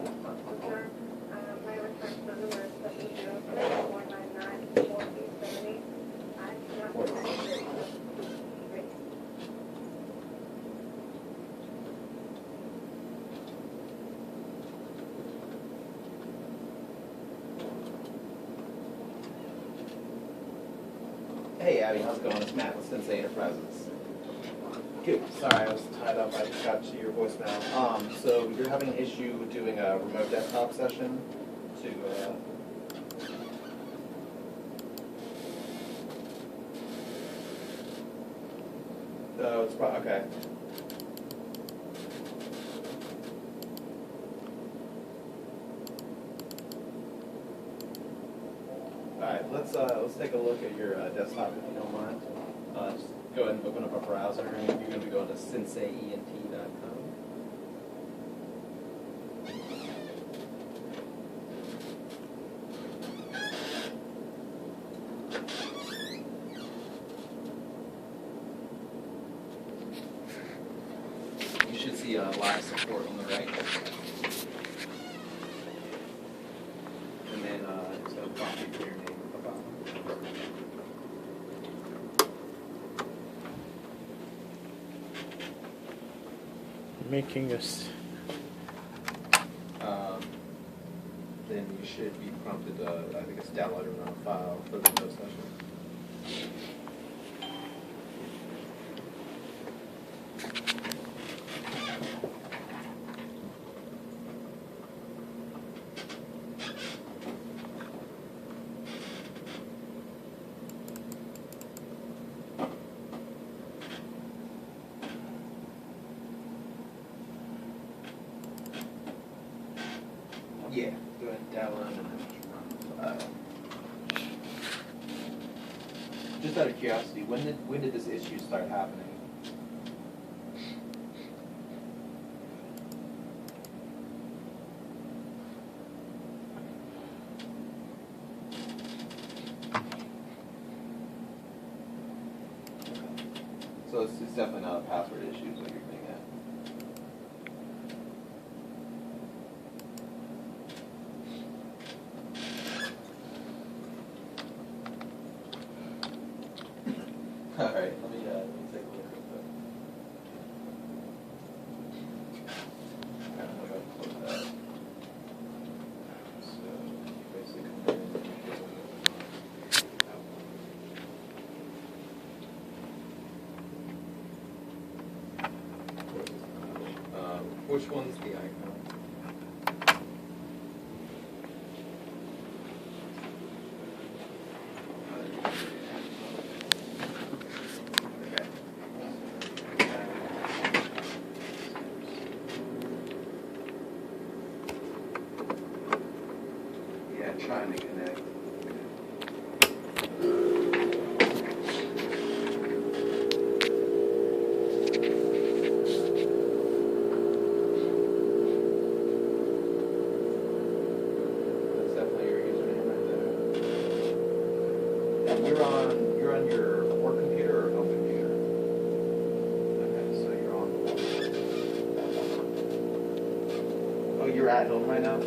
My return number is 706-499-4878. I cannot connect it. Hey Abby, how's it going? It's Matt with Sensei Enterprises. Good. Sorry, I was tied up. I just got to your voicemail. So you're having an issue doing a remote desktop session to oh, it's probably okay. Alright, let's take a look at your desktop if you don't mind. Just go ahead and open up a browser and you're going to be going to senseient.com. You should see live support on the right. And then it's going to prompt you for your name at the bottom. Making us. Then you should be prompted, I think it's downloading a file for the Windows session. Yeah, go ahead and download and then just out of curiosity, when did this issue start happening? So it's definitely not a password issue, is what you're getting at. All right, let me take a look at that. I'm gonna go close that. So basically come in and which one's the icon? Trying to connect. That's definitely your username right there. And you're on your work computer or home computer? Okay, so you're on the one. Oh, you're at home right now?